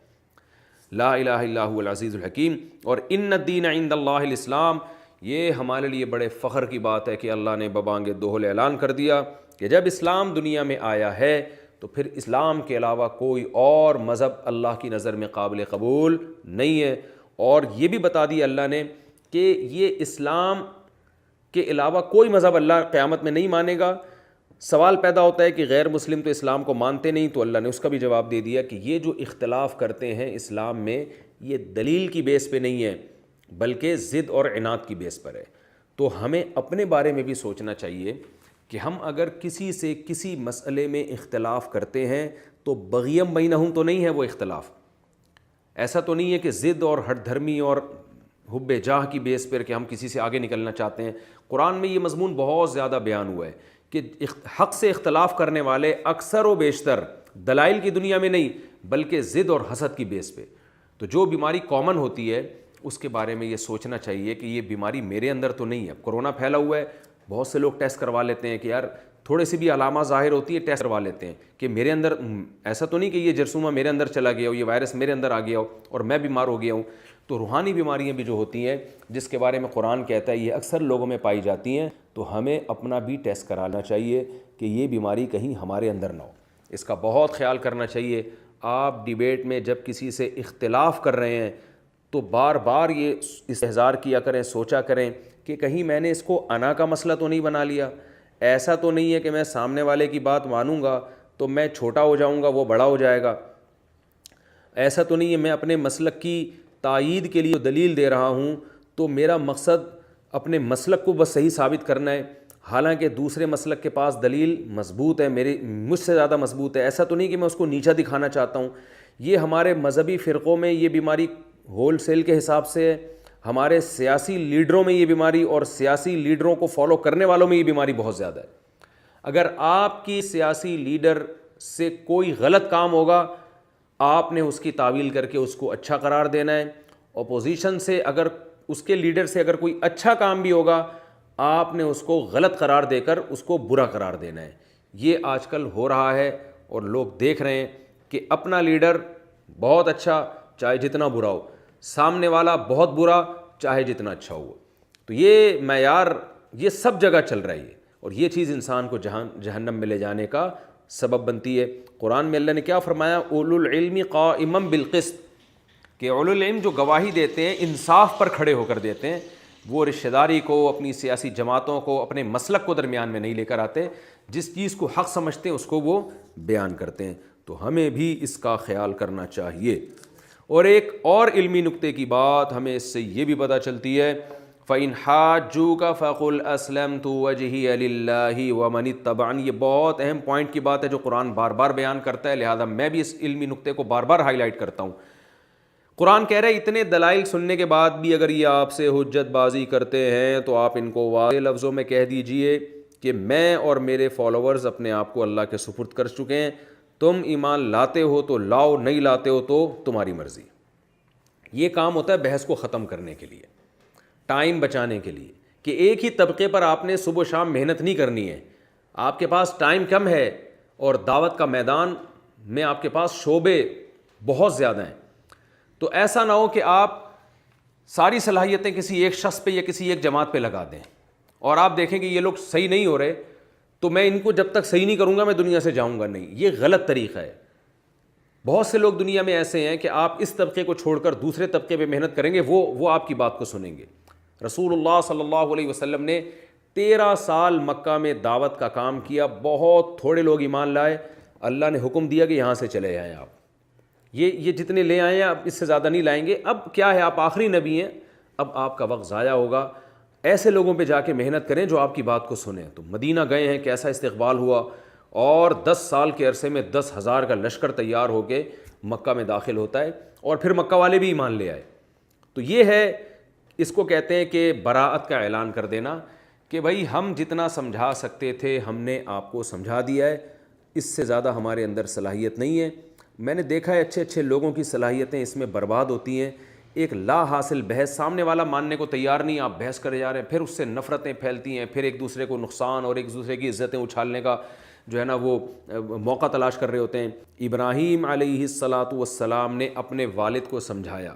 لا الہ الا ھو العزیز الحکیم، اور ان الدین عند اللہ الاسلام، یہ ہمارے لیے بڑے فخر کی بات ہے کہ اللہ نے ببانگ دوہل اعلان کر دیا کہ جب اسلام دنیا میں آیا ہے تو پھر اسلام کے علاوہ کوئی اور مذہب اللہ کی نظر میں قابل قبول نہیں ہے۔ اور یہ بھی بتا دیا اللہ نے کہ یہ اسلام کے علاوہ کوئی مذہب اللہ قیامت میں نہیں مانے گا۔ سوال پیدا ہوتا ہے کہ غیر مسلم تو اسلام کو مانتے نہیں، تو اللہ نے اس کا بھی جواب دے دیا کہ یہ جو اختلاف کرتے ہیں اسلام میں، یہ دلیل کی بیس پہ نہیں ہے بلکہ ضد اور عناد کی بیس پر ہے۔ تو ہمیں اپنے بارے میں بھی سوچنا چاہیے کہ ہم اگر کسی سے کسی مسئلے میں اختلاف کرتے ہیں تو بغیم بینہم تو نہیں ہے وہ اختلاف، ایسا تو نہیں ہے کہ ضد اور ہٹ دھرمی اور حب جاہ کی بیس پر کہ ہم کسی سے آگے نکلنا چاہتے ہیں۔ قرآن میں یہ مضمون بہت زیادہ بیان ہوا ہے کہ حق سے اختلاف کرنے والے اکثر و بیشتر دلائل کی دنیا میں نہیں بلکہ ضد اور حسد کی بیس پہ۔ تو جو بیماری کامن ہوتی ہے اس کے بارے میں یہ سوچنا چاہیے کہ یہ بیماری میرے اندر تو نہیں ہے۔ کرونا پھیلا ہوا ہے، بہت سے لوگ ٹیسٹ کروا لیتے ہیں کہ یار تھوڑے سی بھی علامات ظاہر ہوتی ہے ٹیسٹ کروا لیتے ہیں کہ میرے اندر ایسا تو نہیں کہ یہ جرثومہ میرے اندر چلا گیا ہو، یہ وائرس میرے اندر آ گیا ہو اور میں بیمار ہو گیا ہوں۔ تو روحانی بیماریاں بھی جو ہوتی ہیں جس کے بارے میں قرآن کہتا ہے یہ اکثر لوگوں میں پائی جاتی ہیں، تو ہمیں اپنا بھی ٹیسٹ کرانا چاہیے کہ یہ بیماری کہیں ہمارے اندر نہ ہو۔ اس کا بہت خیال کرنا چاہیے۔ آپ ڈیبیٹ میں جب کسی سے اختلاف کر رہے ہیں تو بار بار یہ استحضار کیا کریں، سوچا کریں کہ کہیں میں نے اس کو انا کا مسئلہ تو نہیں بنا لیا۔ ایسا تو نہیں ہے کہ میں سامنے والے کی بات مانوں گا تو میں چھوٹا ہو جاؤں گا، وہ بڑا ہو جائے گا۔ ایسا تو نہیں ہے میں اپنے مسلک کی تائید کے لیے دلیل دے رہا ہوں تو میرا مقصد اپنے مسلک کو بس صحیح ثابت کرنا ہے، حالانکہ دوسرے مسلک کے پاس دلیل مضبوط ہے، مجھ سے زیادہ مضبوط ہے۔ ایسا تو نہیں کہ میں اس کو نیچا دکھانا چاہتا ہوں۔ یہ ہمارے مذہبی فرقوں میں یہ بیماری ہول سیل کے حساب سے ہے، ہمارے سیاسی لیڈروں میں یہ بیماری اور سیاسی لیڈروں کو فالو کرنے والوں میں یہ بیماری بہت زیادہ ہے۔ اگر آپ کی سیاسی لیڈر سے کوئی غلط کام ہوگا آپ نے اس کی تعویل کر کے اس کو اچھا قرار دینا ہے۔ اپوزیشن سے اگر اس کے لیڈر سے اگر کوئی اچھا کام بھی ہوگا آپ نے اس کو غلط قرار دے کر اس کو برا قرار دینا ہے۔ یہ آج کل ہو رہا ہے اور لوگ دیکھ رہے ہیں کہ اپنا لیڈر بہت اچھا چاہے جتنا برا ہو، سامنے والا بہت برا چاہے جتنا اچھا ہو. تو یہ معیار یہ سب جگہ چل رہی ہے، اور یہ چیز انسان کو جہنم میں لے جانے کا سبب بنتی ہے. قرآن میں اللہ نے کیا فرمایا؟ اولو العلم قائما بالقسط، کہ اولو العلم جو گواہی دیتے ہیں انصاف پر کھڑے ہو کر دیتے ہیں، وہ رشتہ داری کو، اپنی سیاسی جماعتوں کو، اپنے مسلک کو درمیان میں نہیں لے کر آتے، جس چیز کو حق سمجھتے ہیں اس کو وہ بیان کرتے ہیں. تو ہمیں بھی اس کا خیال کرنا چاہیے. اور ایک اور علمی نکتے کی بات ہمیں اس سے یہ بھی پتہ چلتی ہے، فَإِنْ حَاجُّوكَ فَقُلْ أَسْلَمْتُ وَجْهِيَ لِلَّهِ وَمَنِ اتَّبَعَنِي. یہ بہت اہم پوائنٹ کی بات ہے جو قرآن بار بار بیان کرتا ہے، لہذا میں بھی اس علمی نکتے کو بار بار ہائی لائٹ کرتا ہوں. قرآن کہہ رہے اتنے دلائل سننے کے بعد بھی اگر یہ آپ سے حجت بازی کرتے ہیں تو آپ ان کو واضح لفظوں میں کہہ دیجئے کہ میں اور میرے فالوورز اپنے آپ کو اللہ کے سپرد کر چکے ہیں، تم ایمان لاتے ہو تو لاؤ، نہیں لاتے ہو تو تمہاری مرضی. یہ کام ہوتا ہے بحث کو ختم کرنے کے لیے، ٹائم بچانے کے لیے، کہ ایک ہی طبقے پر آپ نے صبح و شام محنت نہیں کرنی ہے. آپ کے پاس ٹائم کم ہے اور دعوت کا میدان میں آپ کے پاس شعبے بہت زیادہ ہیں. تو ایسا نہ ہو کہ آپ ساری صلاحیتیں کسی ایک شخص پہ یا کسی ایک جماعت پہ لگا دیں اور آپ دیکھیں کہ یہ لوگ صحیح نہیں ہو رہے تو میں ان کو جب تک صحیح نہیں کروں گا میں دنیا سے جاؤں گا نہیں. یہ غلط طریقہ ہے. بہت سے لوگ دنیا میں ایسے ہیں کہ آپ اس طبقے کو چھوڑ کر دوسرے طبقے پہ محنت کریں گے، وہ آپ کی بات کو سنیں گے. رسول اللہ صلی اللہ علیہ وسلم نے 13 سال مکہ میں دعوت کا کام کیا، بہت تھوڑے لوگ ایمان لائے. اللہ نے حکم دیا کہ یہاں سے چلے جائیں آپ، یہ جتنے لے آئے ہیں اب اس سے زیادہ نہیں لائیں گے. اب کیا ہے، آپ آخری نبی ہیں، اب آپ کا وقت ضائع ہوگا. ایسے لوگوں پہ جا کے محنت کریں جو آپ کی بات کو سنیں. تو مدینہ گئے ہیں، کیسا استقبال ہوا، اور 10 سال کے عرصے میں 10,000 کا لشکر تیار ہو کے مکہ میں داخل ہوتا ہے، اور پھر مکہ والے بھی ایمان لے آئے. تو یہ ہے، اس کو کہتے ہیں کہ براءت کا اعلان کر دینا کہ بھائی ہم جتنا سمجھا سکتے تھے ہم نے آپ کو سمجھا دیا ہے، اس سے زیادہ ہمارے اندر صلاحیت نہیں ہے. میں نے دیکھا ہے اچھے اچھے لوگوں کی صلاحیتیں اس میں برباد ہوتی ہیں. ایک لا حاصل بحث، سامنے والا ماننے کو تیار نہیں، آپ بحث کرے جا رہے ہیں، پھر اس سے نفرتیں پھیلتی ہیں، پھر ایک دوسرے کو نقصان اور ایک دوسرے کی عزتیں اچھالنے کا جو ہے نا وہ موقع تلاش کر رہے ہوتے ہیں. ابراہیم علیہ الصلاۃ والسلام نے اپنے والد کو سمجھایا،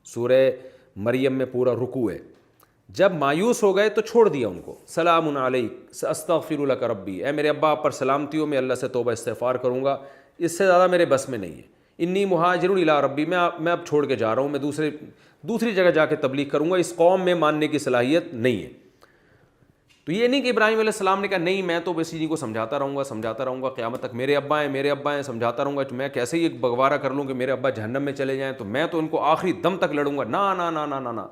سورہ مریم میں پورا رکوع ہے. جب مایوس ہو گئے تو چھوڑ دیا ان کو، سلام علیک استغفر لک ربی، اے میرے ابا آپ پر سلامتی ہو، میں اللہ سے توبہ استغفار کروں گا، اس سے زیادہ میرے بس میں نہیں ہے. انی مہاجر الی ربی، میں اب چھوڑ کے جا رہا ہوں، میں دوسری جگہ جا کے تبلیغ کروں گا، اس قوم میں ماننے کی صلاحیت نہیں ہے. تو یہ نہیں کہ ابراہیم علیہ السلام نے کہا نہیں میں تو بس انہیں کو سمجھاتا رہوں گا قیامت تک، میرے ابا ہیں سمجھاتا رہوں گا، میں کیسے ہی بگوارہ کر لوں کہ میرے ابا جہنم میں چلے جائیں تو میں تو ان کو آخری دم تک لڑوں گا. نا نا نا نا نا نا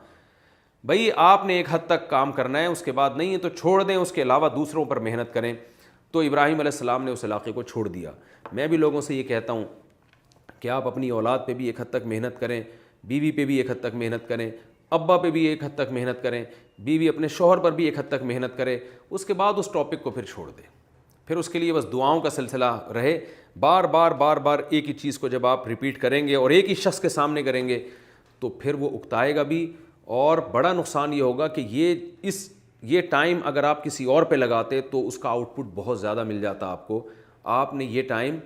بھائی، آپ نے ایک حد تک کام کرنا ہے، اس کے بعد نہیں ہے تو چھوڑ دیں، اس کے علاوہ دوسروں پر محنت کریں. تو ابراہیم علیہ السلام نے اس علاقے کو چھوڑ دیا. میں بھی لوگوں سے یہ کہتا ہوں کہ آپ اپنی اولاد پہ بھی ایک حد تک محنت کریں، بیوی پہ بھی ایک حد تک محنت کریں، ابا پہ بھی ایک حد تک محنت کریں، بیوی اپنے شوہر پر بھی ایک حد تک محنت کرے. اس کے بعد اس ٹاپک کو پھر چھوڑ دیں، پھر اس کے لیے بس دعاؤں کا سلسلہ رہے. بار بار ایک ہی چیز کو جب آپ ریپیٹ کریں گے اور ایک ہی شخص کے سامنے کریں گے تو پھر وہ اکتائے گا بھی. اور بڑا نقصان یہ ہوگا کہ یہ ٹائم اگر آپ کسی اور پہ لگاتے تو اس کا آؤٹ پٹ بہت زیادہ مل جاتا آپ کو. آپ نے یہ ٹائم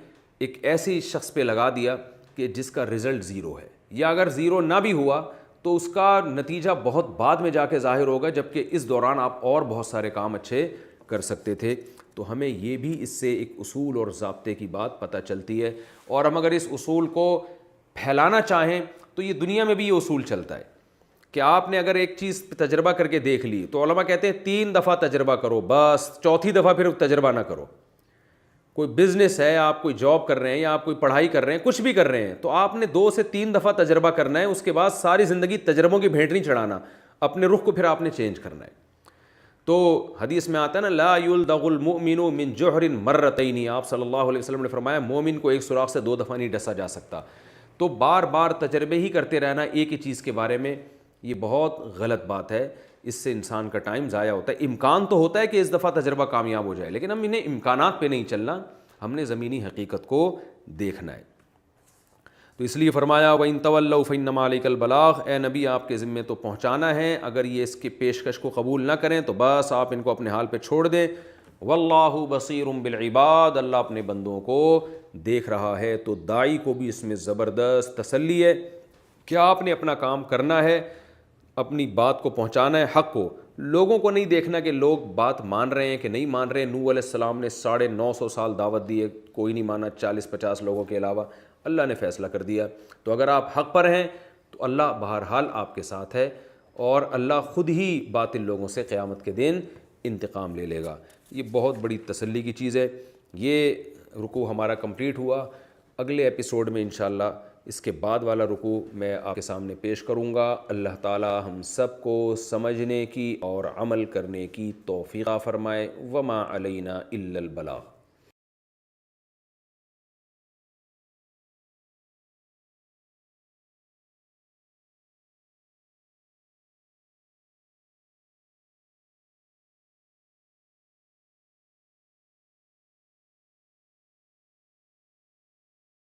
ایک ایسی شخص پہ لگا دیا کہ جس کا رزلٹ زیرو ہے، یا اگر زیرو نہ بھی ہوا تو اس کا نتیجہ بہت بعد میں جا کے ظاہر ہوگا، جبکہ اس دوران آپ اور بہت سارے کام اچھے کر سکتے تھے. تو ہمیں یہ بھی اس سے ایک اصول اور ضابطے کی بات پتہ چلتی ہے. اور ہم اگر اس اصول کو پھیلانا چاہیں تو یہ دنیا میں بھی یہ اصول چلتا ہے کہ آپ نے اگر ایک چیز تجربہ کر کے دیکھ لی تو علماء کہتے ہیں 3 دفعہ تجربہ کرو، بس 4تھی دفعہ پھر تجربہ نہ کرو. کوئی بزنس ہے، آپ کوئی جاب کر رہے ہیں یا آپ کوئی پڑھائی کر رہے ہیں، کچھ بھی کر رہے ہیں، تو آپ نے 2 سے 3 دفعہ تجربہ کرنا ہے. اس کے بعد ساری زندگی تجربوں کی بھیٹ نہیں چڑھانا، اپنے رخ کو پھر آپ نے چینج کرنا ہے. تو حدیث میں آتا ہے نا، لا یلدغ المؤمن من جحر مرتین، آپ صلی اللہ علیہ وسلم نے فرمایا مومن کو ایک سوراخ سے 2 دفعہ نہیں ڈسا جا سکتا. تو بار بار تجربے ہی کرتے رہنا ایک ہی چیز کے بارے میں، یہ بہت غلط بات ہے. اس سے انسان کا ٹائم ضائع ہوتا ہے. امکان تو ہوتا ہے کہ اس دفعہ تجربہ کامیاب ہو جائے، لیکن ہم انہیں امکانات پہ نہیں چلنا، ہم نے زمینی حقیقت کو دیکھنا ہے. تو اس لیے فرمایا وَإِن تَوَلَّوْا فَإِنَّمَا عَلَيْكَ الْبَلَاغُ، اے نبی آپ کے ذمے تو پہنچانا ہے، اگر یہ اس کی پیشکش کو قبول نہ کریں تو بس آپ ان کو اپنے حال پہ چھوڑ دیں. واللہ بصیر بالعباد، اللہ اپنے بندوں کو دیکھ رہا ہے۔ تو داعی کو بھی اس میں زبردست تسلی ہے کہ آپ نے اپنا کام کرنا ہے، اپنی بات کو پہنچانا ہے، حق کو، لوگوں کو نہیں دیکھنا کہ لوگ بات مان رہے ہیں کہ نہیں مان رہے ہیں۔ نوح علیہ السلام نے 950 سال دعوت دی ہے، کوئی نہیں مانا 40-50 لوگوں کے علاوہ، اللہ نے فیصلہ کر دیا۔ تو اگر آپ حق پر ہیں تو اللہ بہرحال آپ کے ساتھ ہے، اور اللہ خود ہی باطل لوگوں سے قیامت کے دن انتقام لے لے گا۔ یہ بہت بڑی تسلی کی چیز ہے۔ یہ رکوع ہمارا کمپلیٹ ہوا۔ اگلے ایپیسوڈ میں انشاءاللہ اس کے بعد والا رکوع میں آپ کے سامنے پیش کروں گا۔ اللہ تعالی ہم سب کو سمجھنے کی اور عمل کرنے کی توفیق فرمائے۔ وما علینا الا البلاغ۔